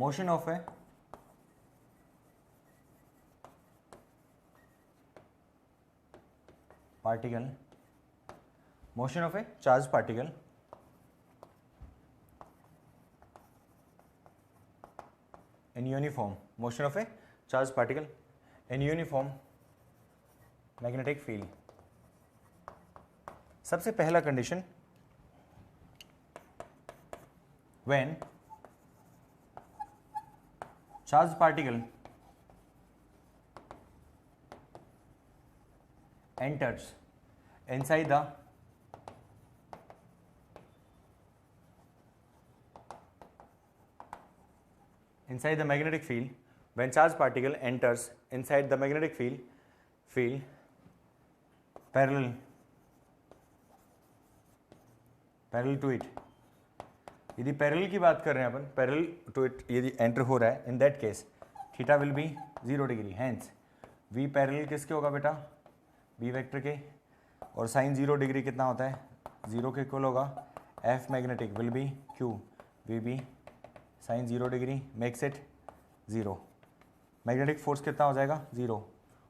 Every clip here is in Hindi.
motion of a particle, motion of a charged particle in uniform, motion of a charged particle in uniform magnetic field. सबसे पहला condition, when charged particle enters inside the magnetic field, when charged particle enters inside the magnetic field parallel to it, यदि पैरेलल की बात कर रहे हैं अपन, पैरेलल टू इट यदि एंटर हो रहा है, in that case theta will be 0 degree, hence V parallel किसके होगा बेटा, बी वेक्टर के, और साइन 0 डिग्री कितना होता है, 0 के इक्वल होगा, F magnetic will be Q V B sine 0 degree makes it 0, magnetic force कितना हो जाएगा 0,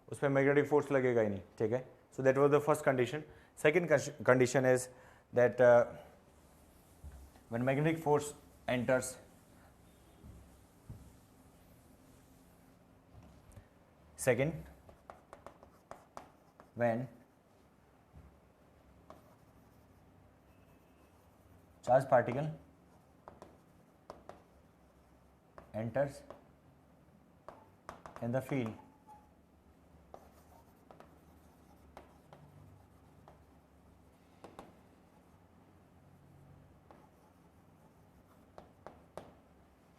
उस पर मैग्नेटिक फोर्स लगेगा ही नहीं, ठीक है. So that was the first condition. Second condition is that when magnetic force enters when charged particle enters in the field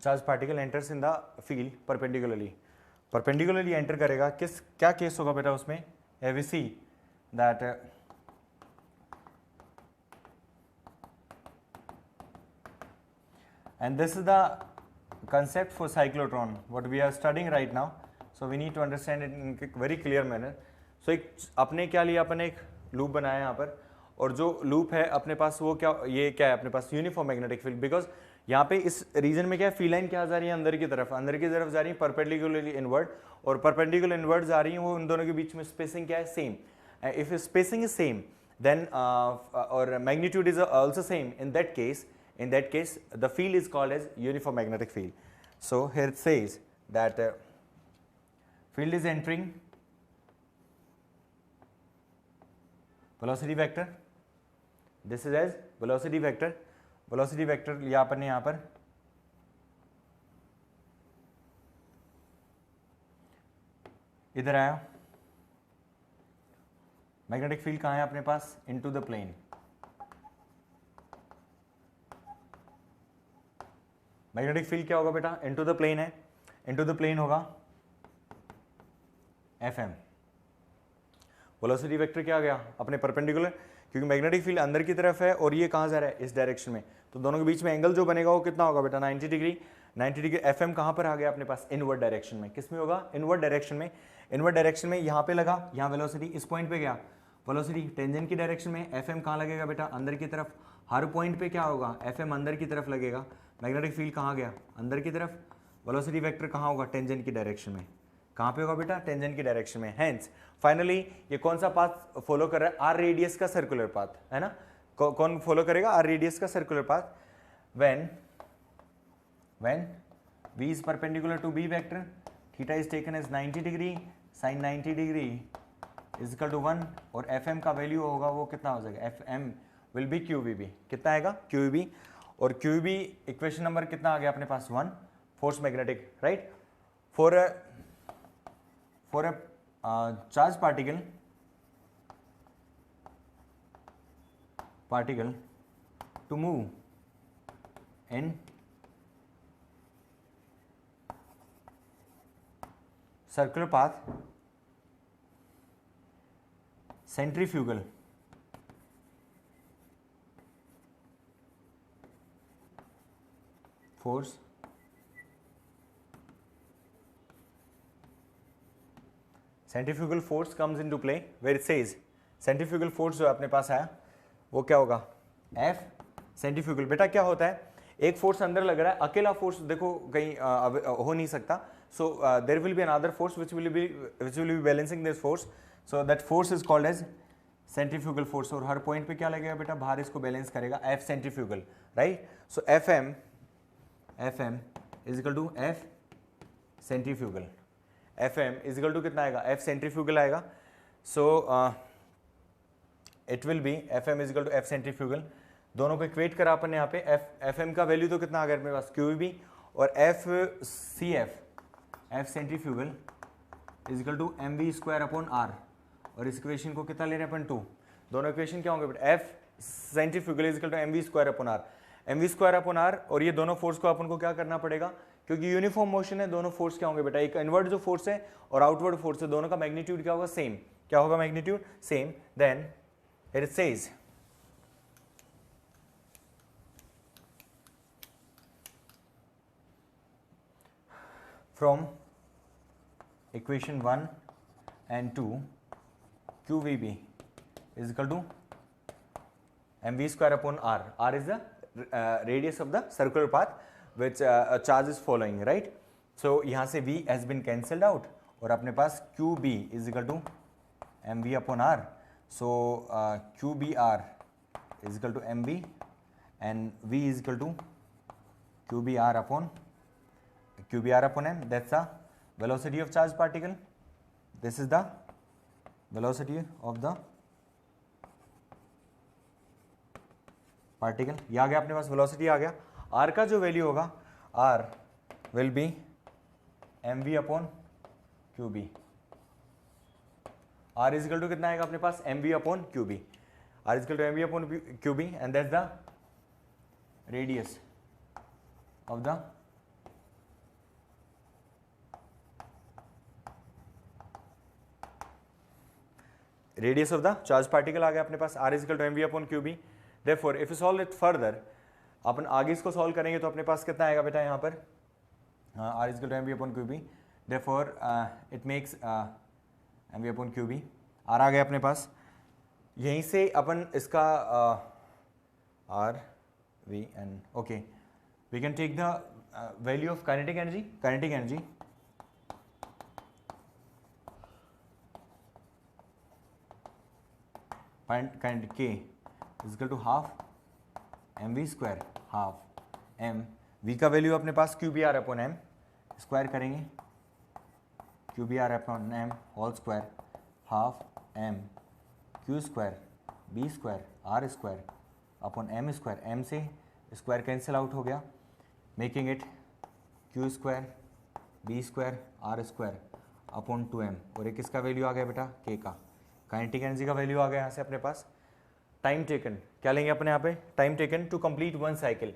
charge particle enters in the field perpendicularly enter करेगा. क्या केस होगा बेटा उसमें, we see that and this is the concept for cyclotron what we are studying right now, so we need to understand it in a very clear manner. So एक अपने क्या लिया, अपन एक लूप बनाया यहाँ पर, और जो लूप है अपने पास वो क्या, ये क्या है अपने पास, यूनिफॉर्म मैग्नेटिक फील्ड. बिकॉज यहाँ पे इस रीजन में क्या है, फील्ड लाइन क्या जा रही है, अंदर की तरफ जा रही है परपेंडिकुलरली इनवर्ड, और परपेंडिकुलर इनवर्ड जा रही है, वो इन दोनों के बीच में स्पेसिंग क्या है, same. If spacing is same then और magnitude is also same, in that case the field is called as uniform magnetic field. So here it says that field is entering velocity vector, this is as velocity vector लिया अपन ने यहाँ पर, इधर आया, मैग्नेटिक फील्ड कहाँ है अपने पास, into the plane. Magnetic field क्या होगा बेटा, इनटू द प्लेन है, इनटू द प्लेन होगा FM. वेलोसिटी वेक्टर क्या आ गया अपने परपेंडिकुलर, क्योंकि मैग्नेटिक फील्ड अंदर की तरफ है और ये कहाँ जा रहा है, इस डायरेक्शन में, तो दोनों के बीच में एंगल जो बनेगा वो कितना होगा बेटा, 90 डिग्री. FM कहाँ पर आ गया अपने पास, इनवर्ड डायरेक्शन में. किस में होगा, इनवर्ड डायरेक्शन में यहाँ पे लगा, यहाँ वेलोसिटी इस पॉइंट पे गया, वेलोसिटी टेंजेंट की डायरेक्शन में, FM कहाँ लगेगा बेटा, अंदर की तरफ. हर पॉइंट पे क्या होगा, FM अंदर की तरफ लगेगा, मैग्नेटिक फील्ड कहाँ गया, अंदर की तरफ. वेलोसिटी वेक्टर कहाँ होगा, टेंजेंट की डायरेक्शन में. कहाँ पे होगा बेटा, टेंजेंट की डायरेक्शन में. हेंस फाइनली ये कौन सा पाथ फॉलो कर रहा है, आर रेडियस का सर्कुलर पाथ है ना. कौन फॉलो करेगा, आर रेडियस का circular path. When v is perpendicular to b vector, theta is taken as 90 degree, sin 90 degree is equal to 1, और fm का वैल्यू होगा वो कितना हो जाएगा, fm will be qvb. कितना आएगा, qvb, और qvb इक्वेशन नंबर कितना आ गया अपने पास, 1. Force magnetic, right. For a charge particle to move in circular path, centrifugal force comes into play, where it says centrifugal force जो अपने पास आया वो क्या होगा, F सेंट्रीफ्यूगल. बेटा क्या होता है, एक फोर्स अंदर लग रहा है, अकेला फोर्स देखो कहीं हो नहीं सकता, so there will be another force which will be balancing this force, so that force is called as centrifugal force. और हर पॉइंट पे क्या लगेगा बेटा, बाहर इसको बैलेंस करेगा, F centrifugal, right. So F M is equal to F centrifugal, F M is equal to कितना आएगा, एफ सेंट्रीफ्यूगल आएगा। So it will be F M is equal to F centrifugal, दोनों को इक्वेट करा अपन यहाँ पे, एफ एम का वैल्यू तो कितना आ गया मेरे पास, क्यू बी, और F C F centrifugal is equal to M V square upon R, और इस इक्वेशन को कितना ले रहे हैं अपन 2, दोनों इक्वेशन क्या होंगे बेटा, F centrifugal is equal to M V square upon R, M V square upon R, और ये दोनों फोर्स को अपन को क्या करना पड़ेगा, क्योंकि यूनिफॉर्म मोशन है, दोनों फोर्स क्या होंगे बेटा, एक इनवर्ड जो फोर्स है और आउटवर्ड फोर्स है, दोनों का मैग्नीट्यूड क्या होगा, सेम, क्या होगा magnitude same. Then it says from equation 1 and 2 QVB is equal to mv square upon r. R is the radius of the circular path which a charge is following, right? So यहाँ से v has been cancelled out और अपने पास QB is equal to mv upon r. So QBR is equal to mv and v is equal to QBR upon m. That's the velocity of charged particle. This is the velocity of the particle. ये आ गया अपने पास, velocity आ गया। r का जो वैल्यू होगा, r will be mv upon qb. r is equal to कितना आएगा अपने पास, mv upon qb. r is equal to mv upon qb and that's the radius of the radius of the charged particle आ गया अपने पास, r is equal to mv upon qb. Therefore if you solve it further, अपन आगे इसको सॉल्व करेंगे तो अपने पास कितना आएगा बेटा यहाँ पर, r is equal to mv upon qb. Therefore it makes mv upon qb, r आ गया अपने पास। यहीं से अपन इसका r v and okay we can take the value of kinetic energy. Kinetic K is equal to half mv square, half m, v का वैल्यू अपने पास QBR अपॉन m, स्क्वायर करेंगे QBR upon m whole square, half m q square b square r square upon m square, m से स्क्वायर कैंसिल आउट हो गया, making it q square b square r square upon 2m, और एक किसका वैल्यू आ गया बेटा, k का। काइनेटिक एनर्जी का वैल्यू आ गया यहाँ से अपने पास। टाइम टेकन क्या लेंगे अपने यहाँ पे, time taken to complete one cycle,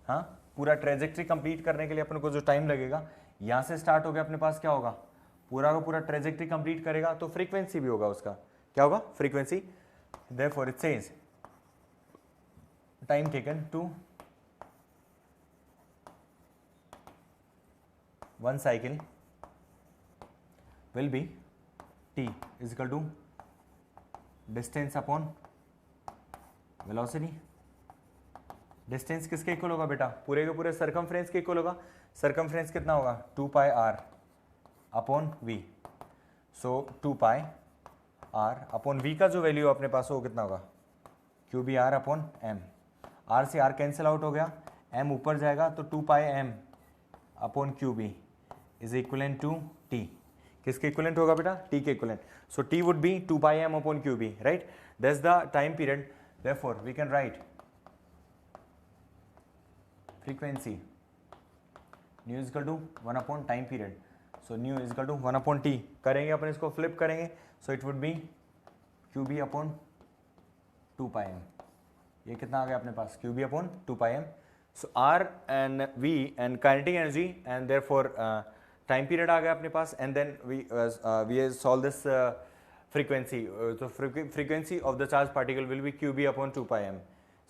हाँ पूरा ट्रेजेक्ट्री कंप्लीट करने के लिए अपन को जो टाइम लगेगा, यहाँ से स्टार्ट हो गया अपने पास, क्या होगा पूरा का पूरा ट्रेजेक्ट्री कंप्लीट करेगा तो फ्रीक्वेंसी भी होगा उसका, क्या होगा frequency. Therefore it says time taken to one cycle will be t is equal to distance upon velocity. Distance किसके इक्वल होगा बेटा, पूरे के पूरे सरकमफ्रेंस के इक्वल होगा। सरकमफ्रेंस कितना होगा, 2 पाई r अपॉन v। सो 2 पाई r अपॉन v का जो वैल्यू अपने पास हो कितना होगा, QBR अपॉन m। r से r कैंसिल आउट हो गया, m ऊपर जाएगा तो 2 pi m upon QB is equivalent to t। किसके इक्वलेंट होगा बेटा, t के equivalent. So t would be 2 pi m upon qb, right? That's the time period. Therefore we can write frequency nu is equal to 1 upon time period. So nu is equal to 1 upon t। करेंगे अपन इसको फ्लिप करेंगे, so it would be qb upon 2 pi m। ये कितना आ गया अपने पास, qb upon 2 pi m। So r and v and kinetic energy and therefore time period आ गया अपने पास, and then we solve this frequency. तो frequency of the charge particle will be QB upon 2 pi m।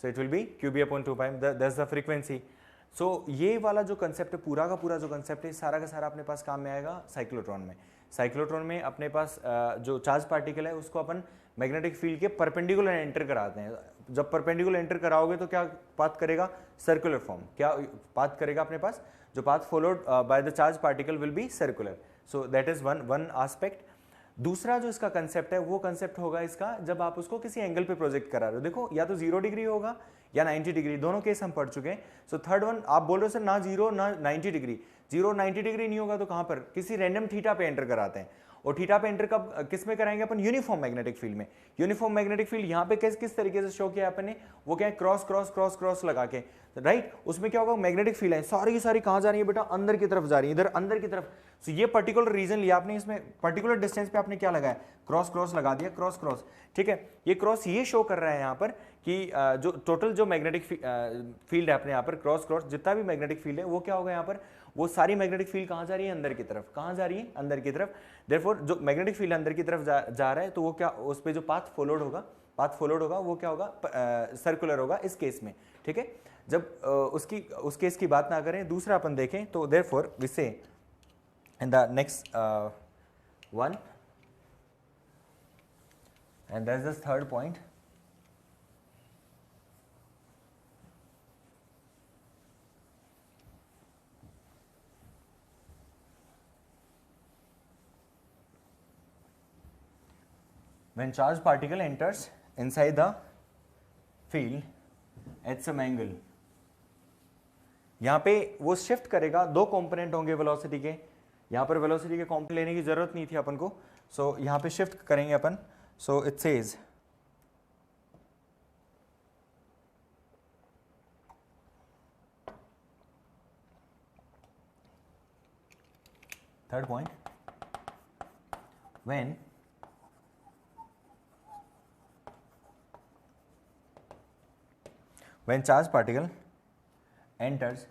So it will be QB upon 2 pi m, that's the frequency. सो ये वाला जो कंसेप्ट है, पूरा का पूरा जो कंसेप्ट है, सारा का सारा अपने पास काम में आएगा साइक्लोट्रॉन में। साइक्लोट्रॉन में अपने पास जो चार्ज पार्टिकल है उसको अपन मैग्नेटिक फील्ड के परपेंडिकुलर एंटर कराते हैं। जब परपेंडिकुलर एंटर कराओगे तो क्या पाथ करेगा, सर्कुलर फॉर्म। क्या पाथ करेगा अपने पास, जो path followed by the charge particle will B circular. So that is one aspect. दूसरा जो इसका कंसेप्ट है वो कंसेप्ट होगा इसका जब आप उसको किसी एंगल पे प्रोजेक्ट करा रहे हो। देखो या तो 0 डिग्री होगा या 90 डिग्री, दोनों केस हम पढ़ चुके हैं। सो थर्ड वन आप बोल रहे हो सर ना 0 ना 90 डिग्री, 0 90 डिग्री नहीं होगा तो कहां पर, किसी रैंडम थीटा पे एंटर कराते हैं। और थीटा पे एंटर कब किस में कराएंगे अपन, यूनिफॉर्म मैग्नेटिक फील्ड में। यूनिफॉर्म मैग्नेटिक फील्ड यहाँ पे किस तरीके से शो किया अपन ने, वो क्या है क्रॉस क्रॉस क्रॉस क्रॉस लगा के, राइट। उसमें क्या होगा, मैग्नेटिक फील्ड है सारी की सारी कहां जा रही है बेटा, अंदर की तरफ जा रही है, इधर अंदर की तरफ। तो ये पर्टिकुलर रीजन लिया आपने, इसमें पर्टिकुलर डिस्टेंस पे आपने क्या लगाया, क्रॉस क्रॉस लगा दिया, क्रॉस क्रॉस, ठीक है। ये क्रॉस ये शो कर रहा है यहाँ पर कि जो टोटल जो मैग्नेटिक फील्ड है अपने यहाँ पर, क्रॉस क्रॉस जितना भी मैग्नेटिक फील्ड है वो क्या होगा यहाँ पर, वो सारी मैग्नेटिक फील्ड कहाँ जा रही है, अंदर की तरफ। कहाँ जा रही है, अंदर की तरफ। देयरफॉर जो मैग्नेटिक फील्ड अंदर की तरफ जा रहा है तो वो क्या, उस पर जो पाथ फॉलोड होगा वो क्या होगा, सर्कुलर होगा इस केस में, ठीक है। जब उस केस की बात ना करें, दूसरा अपन देखें तो देयरफॉर वी से in the next one and that's the third point. When charged particle enters inside the field at some angle, यहाँ पे वो शिफ्ट करेगा, दो कंपोनेंट होंगे वेलोसिटी के। यहाँ पर वेलोसिटी के कंपोनेंट लेने की जरूरत नहीं थी अपन को, सो यहाँ पे शिफ्ट करेंगे अपन। So it says third point, when charged particle enters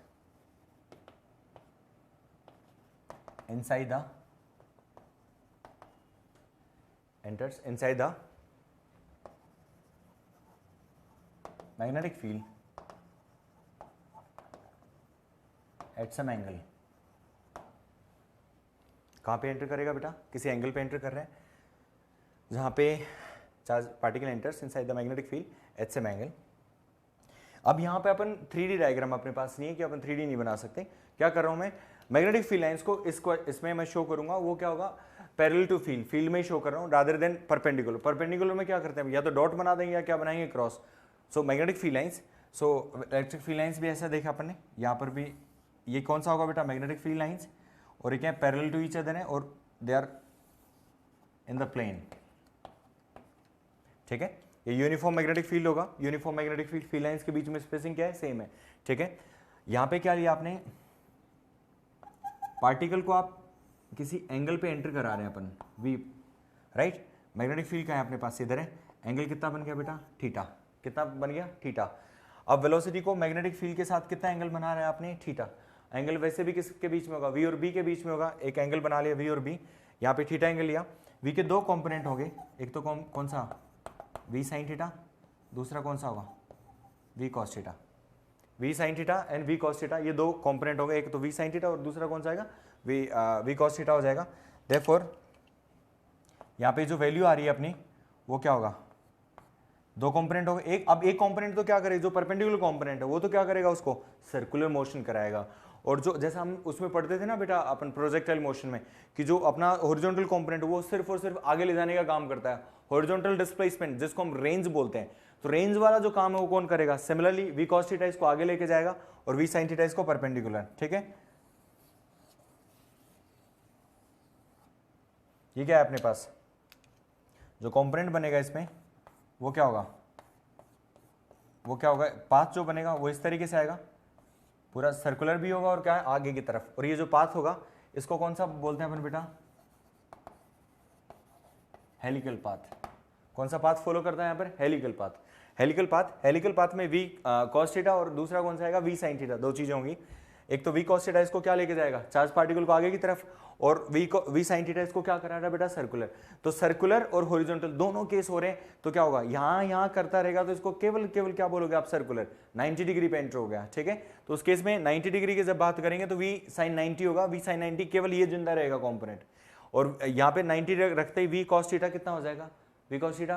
inside the magnetic field at some angle, कहाँ पे एंटर करेगा बेटा, किसी एंगल पे एंटर कर रहे हैं जहाँ पे charge particle enters inside the magnetic field at some angle. अब यहाँ पे अपन 3D डायग्राम अपने पास नहीं है कि अपन 3D नहीं बना सकते। क्या कर रहा हूँ मैं, मैग्नेटिक फील्ड लाइंस को इसमें मैं शो करूंगा, वो क्या होगा, पैरेलल टू फील्ड में शो कर रहा हूँ रादर देन परपेंडिकुलर। परपेंडिकुलर में क्या करते हैं, या तो डॉट बना देंगे या क्या बनाएंगे, cross. So magnetic field lines, so electric field lines भी ऐसा देखा अपन ने। यहाँ पर भी ये कौन सा होगा बेटा, मैग्नेटिक फील्ड लाइंस, और ये क्या पैरेलल टू ईच अदर है और they are in the plane, ठीक है। ये यूनिफॉर्म मैग्नेटिक फील्ड होगा। यूनिफॉर्म मैग्नेटिक फील्ड लाइंस के बीच में स्पेसिंग क्या है, सेम है, ठीक है। यहाँ पे क्या लिया आपने, पार्टिकल को आप किसी एंगल पे एंटर करा रहे हैं अपन, वी, राइट। मैग्नेटिक फील्ड का है अपने पास, इधर है, एंगल कितना बन गया बेटा, थीटा। कितना बन गया, थीटा। अब वेलोसिटी को मैग्नेटिक फील्ड के साथ कितना एंगल बना रहा है आपने, थीटा। एंगल वैसे भी किसके बीच में होगा, वी और बी के बीच में होगा। एक एंगल बना लिया वी और बी, यहाँ पे थीटा एंगल लिया। वी के दो कॉम्पोनेंट होंगे, एक तो कौन सा, वी साइन थीटा, दूसरा कौन सा होगा, v cos theta. V sine theta and v cos theta, ये दो कंपोनेंट हो गए, एक तो वी साइन थीटा और दूसरा कौन सा आएगा, वी कॉस थीटा हो जाएगा। देयरफॉर यहाँ पे जो वैल्यू आ रही है अपनी वो क्या होगा, दो कंपोनेंट हो गए। अब एक कंपोनेंट तो क्या करेगा, जो परपेंडिकुलर कंपोनेंट है वो तो क्या करेगा, उसको सर्कुलर मोशन कराएगा। और जो जैसा हम उसमें पढ़ते थे ना बेटा अपन प्रोजेक्टाइल मोशन में, कि जो अपना हॉरिजॉन्टल कंपोनेंट वो सिर्फ और सिर्फ आगे ले जाने का काम करता है, हॉरिजॉन्टल डिस्प्लेसमेंट जिसको हम रेंज बोलते हैं। तो रेंज वाला जो काम है वो कौन करेगा, सिमिलरली वी कॉस थीटा इसको आगे लेके जाएगा और वी साइन थीटा इसको परपेंडिकुलर, ठीक है। ये क्या है अपने पास, जो कंपोनेंट बनेगा इसमें वो क्या होगा, पाथ जो बनेगा वो इस तरीके से आएगा, पूरा सर्कुलर भी होगा और क्या है आगे की तरफ। और ये जो पाथ होगा इसको कौन सा बोलते हैं अपन बेटा, हेलिकल पाथ। कौन सा पाथ फॉलो करता है यहाँ पर, हेलिकल पाथ। हेलिकल पाथ में वी कॉस थीटा और दूसरा कौन सा आएगा, वी साइन थीटा। दो चीजें होंगी, एक तो वी कॉस थीटा इसको क्या लेके जाएगा, चार्ज पार्टिकल को आगे की तरफ, और वी साइन थीटा इसको क्या करा रहा है बेटा, सर्कुलर। तो सर्कुलर और हॉरिजॉन्टल दोनों केस हो रहे हैं, तो क्या होगा, यहां करता रहेगा तो इसको केवल क्या बोलोगे आप, सर्कुलर। 90 डिग्री पे एंटर हो गया, ठीक है। तो उस केस में 90 डिग्री की जब बात करेंगे तो वी साइन 90 होगा, वी साइन 90 केवल ये जिंदा रहेगा कंपोनेंट। और यहाँ पे 90 रखते ही वी कॉस थीटा कितना हो जाएगा, वी कॉस थीटा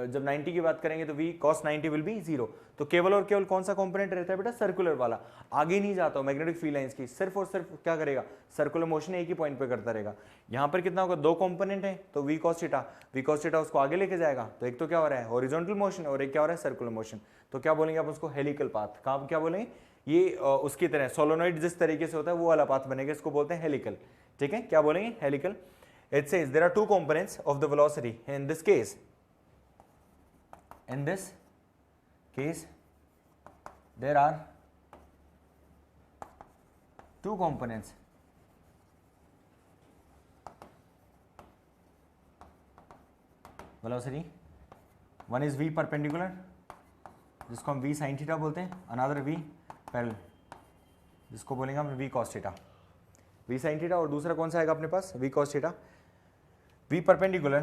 जब 90 की बात करेंगे तो वी कॉस 90 विल बी 0। तो केवल और केवल कौन सा कंपोनेंट रहता है बेटा, सर्कुलर वाला, आगे नहीं जाता हो मैग्नेटिक फील्ड लाइंस की, सिर्फ और सिर्फ क्या करेगा, सर्कुलर मोशन एक ही पॉइंट पे करता रहेगा। यहाँ पर कितना होगा, दो कंपोनेंट है तो वी कॉस थीटा उसको आगे लेके जाएगा, तो एक तो क्या हो रहा है हॉरिजॉन्टल मोशन और एक क्या हो रहा है सर्कुलर मोशन। तो क्या बोलेंगे आप उसको, हेलिकल पाथ। कहाँ क्या बोलेंगे, ये उसकी तरह सोलोनॉइड जिस तरीके से होता है वो वाला पाथ बनेगा, इसको बोलते हैं हेलिकल। ठीक है, क्या बोलेंगे, helical. It says there are two components of the velocity. In this case, there are two components. Velocity. One is v perpendicular, जिसको हम v sin theta बोलते हैं, another v parallel, जिसको बोलेंगे हम v cos theta, v sin theta, और दूसरा कौन सा आएगा अपने पास, v cos theta। v perpendicular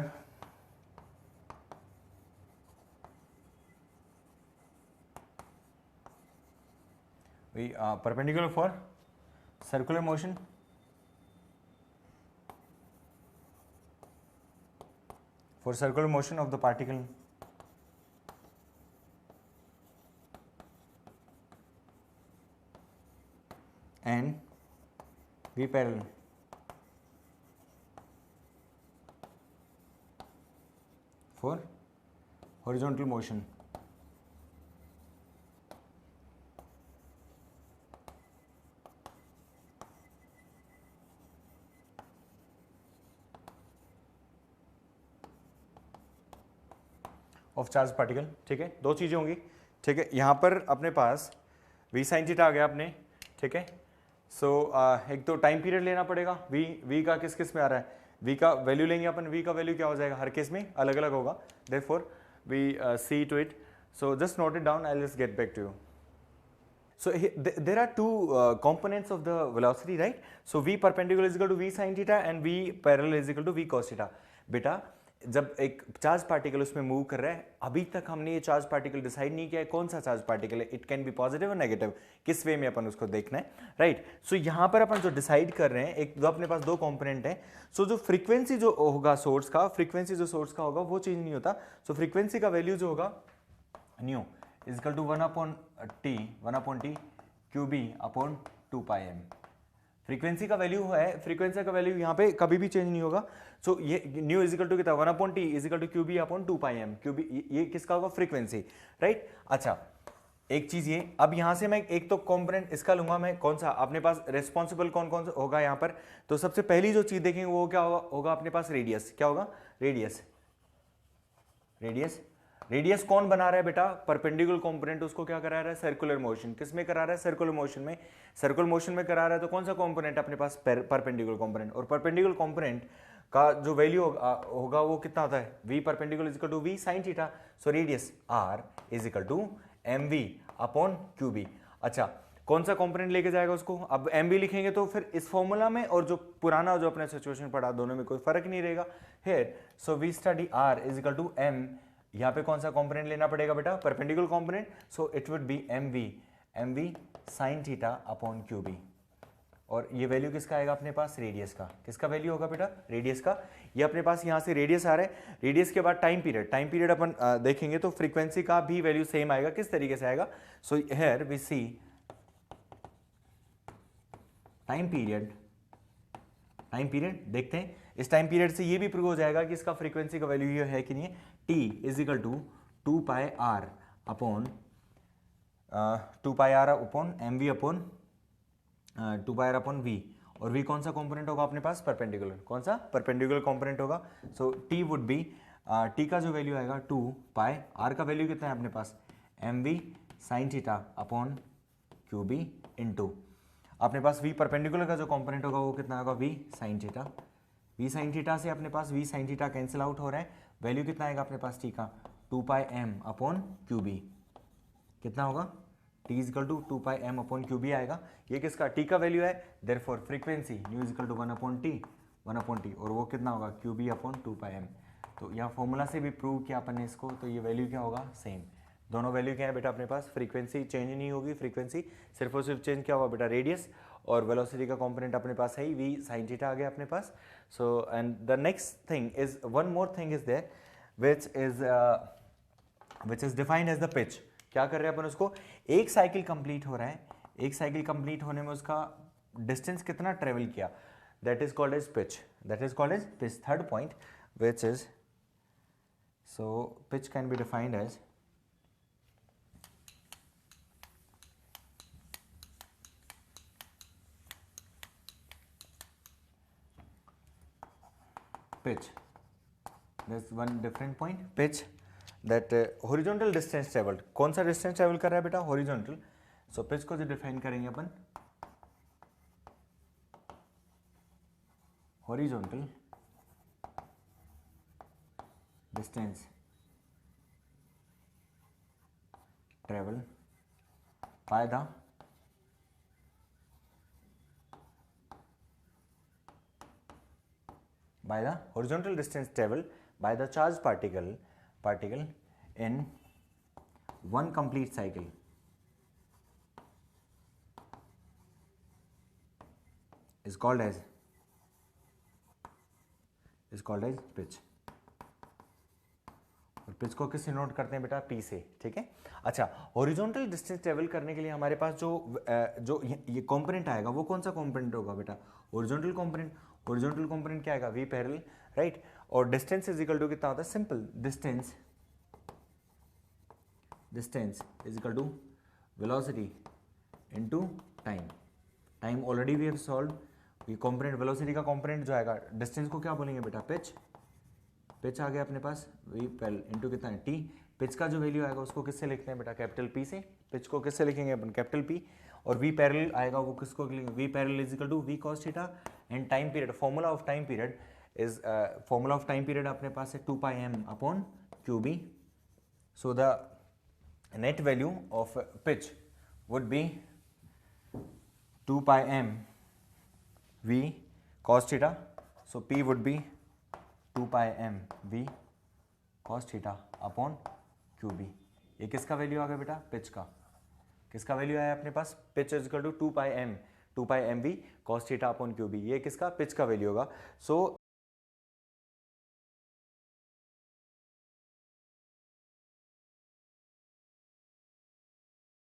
perpendicular for circular motion, of the particle and v parallel for horizontal motion। Of charge particle. ठीक है, दो चीजें होंगी। ठीक है, यहाँ पर अपने पास v sin थीटा आ गया अपने। ठीक है, सो एक तो टाइम पीरियड लेना पड़ेगा, v का किस किस में आ रहा है, v का वैल्यू लेंगे अपन, v का वैल्यू क्या हो जाएगा, हर केस में अलग अलग होगा, therefore we see to it. So just note it down, I will just get back to you. So there are two components of the velocity, right? So v perpendicular is equal to v sin theta and v parallel is equal to v cos theta। बेटा जब एक चार्ज पार्टिकल उसमें मूव कर रहा है, अभी तक हमने ये चार्ज पार्टिकल डिसाइड नहीं किया है कौन सा चार्ज पार्टिकल है, इट कैन बी पॉजिटिव और नेगेटिव, किस वे में अपन उसको देखना है, राइट। सो यहाँ पर अपन जो डिसाइड कर रहे हैं, एक जो अपने पास दो कंपोनेंट है, सो जो फ्रीक्वेंसी जो होगा सोर्स का, फ्रीक्वेंसी जो सोर्स का होगा वो चेंज नहीं होता। सो फ्रीक्वेंसी का वैल्यू जो होगा nu is equal to 1/t QB upon 2πm। Frequency का वैल्यू है, फ्रीक्वेंसी का वैल्यू यहाँ पे कभी भी चेंज नहीं होगा। सो ये न्यू इज इक्वल टू कितना, 1/t is equal to QB upon 2πm। QB ये किसका होगा, फ्रीक्वेंसी, राइट। अच्छा एक चीज ये, अब यहाँ से मैं एक तो कंपोनेंट इसका लूंगा मैं, कौन सा अपने पास रेस्पॉन्सिबल कौन कौन सा होगा यहाँ पर, तो सबसे पहली जो चीज देखेंगे वो क्या होगा अपने पास, रेडियस। क्या होगा, रेडियस कौन बना रहा है बेटा, परपेंडिकुलर कंपोनेंट उसको क्या करा रहा है, सर्कुलर मोशन। किस में करा रहा है, सर्कुलर मोशन में। सर्कुलर मोशन में करा रहा है तो कौन सा कंपोनेंट अपने पास, परपेंडिकुलर कंपोनेंट। और परपेंडिकुलर कंपोनेंट का जो वैल्यू होगा वो कितना होता है, v perpendicular is equal to v sin theta. So radius r is equal to mv upon qb। अच्छा कौन सा कंपोनेंट लेके जाएगा उसको, अब mv लिखेंगे तो फिर इस फॉर्मूला में और जो पुराना जो अपने सिचुएशन पढ़ा दोनों में कोई फर्क नहीं रहेगा। Here so v study r is equal to m, यहाँ पे कौन सा कंपोनेंट लेना पड़ेगा बेटा, perpendicular component. So it would be mv sin theta upon qb। और ये वैल्यू किसका आएगा अपने पास, रेडियस का। किसका वैल्यू होगा बेटा, रेडियस का। ये अपने पास यहाँ से रेडियस आ रहा है, रेडियस के बाद टाइम पीरियड अपन देखेंगे तो फ्रीक्वेंसी का भी वैल्यू सेम आएगा। किस तरीके से आएगा, so here we see time period देखते हैं। इस टाइम पीरियड से ये भी प्रूव हो जाएगा कि इसका फ्रीक्वेंसी का वैल्यू ये है कि नहीं है, t is equal to 2πr upon 2πr upon mv upon 2πr upon v। और v कौन सा कंपोनेंट होगा अपने पास, परपेंडिकुलर। कौन सा, परपेंडिकुलर कंपोनेंट होगा। सो t वुड बी, t का जो वैल्यू आएगा 2π, r का वैल्यू कितना है अपने पास, mv sin theta upon qb into अपने पास v परपेंडिकुलर का जो कंपोनेंट होगा वो कितना होगा, v sin theta. v sin theta से अपने पास v sin theta cancel out हो रहा है, वैल्यू कितना आएगा अपने पास t का, 2πm अपॉन qb। कितना होगा, t is equal to 2πm upon qb आएगा। ये किसका, t का वैल्यू है, therefore frequency nu is equal to 1/t, और वो कितना होगा, qb अपॉन 2πm। तो यहाँ फॉर्मूला से भी प्रूव किया अपन ने इसको, तो ये वैल्यू क्या होगा, सेम। दोनों वैल्यू क्या है बेटा अपने पास, फ्रीक्वेंसी चेंज नहीं होगी, फ्रीक्वेंसी सिर्फ और सिर्फ चेंज क्या होगा बेटा, रेडियस। और वेलोसिटी का कंपोनेंट अपने पास है, v sin थीटा आ गया अपने पास। So and the next thing is, one more thing is there, which is defined as the pitch. क्या कर रहे हैं अपन उसको, एक साइकिल कंप्लीट हो रहा है, एक साइकिल कंप्लीट होने में उसका डिस्टेंस कितना ट्रेवल किया, that is called as pitch, that is called as pitch. Third point which is, so pitch can be defined as pitch. There's one different point, pitch, that horizontal distance traveled, कौन सा distance travel कर रहा है बेटा, horizontal. So pitch को जो define करेंगे अपन, horizontal distance travel by the horizontal distance traveled by the charged particle in one complete cycle is called as pitch. और पिच को किससे नोट करते हैं बेटा, पी से, ठीक है। अच्छा, हॉरिजॉन्टल डिस्टेंस ट्रेवल करने के लिए हमारे पास जो ये कंपोनेंट आएगा वो कौन सा कंपोनेंट होगा बेटा, हॉरिजॉन्टल कंपोनेंट। हॉरिजॉन्टल कंपोनेंट क्या आएगा, वी पैरेलल, राइट। और डिस्टेंस इज इक्वल टू कितना होता है, simple, distance is equal to velocity into time. Time already we have solve, ये कंपोनेंट वेलोसिटी का कंपोनेंट जो आएगा, डिस्टेंस को क्या बोलेंगे बेटा, पिच। पिच आ गया अपने पास, वी पैरेलल इनटू कितना है, टी। पिच का जो वैल्यू आएगा उसको किससे लिखते हैं बेटा, कैपिटल पी से। पिच को किससे लिखेंगे अपन, कैपिटल पी। और वी पैरेलल आएगा वो किसको लिखेंगे, v parallel is equal to v cos theta and time period. Formula of time period is, formula of time period अपने पास है 2 pi m upon q b. So the net value of pitch would be 2 pi m v cos theta, so P would be 2 pi m v cos theta upon q b. ये किसका वैल्यू आ गया बेटा, पिच का। किसका वैल्यू आया अपने पास, pitch is equal to 2 pi m v cos theta upon q b. ये किसका, पिच का वैल्यू होगा। सो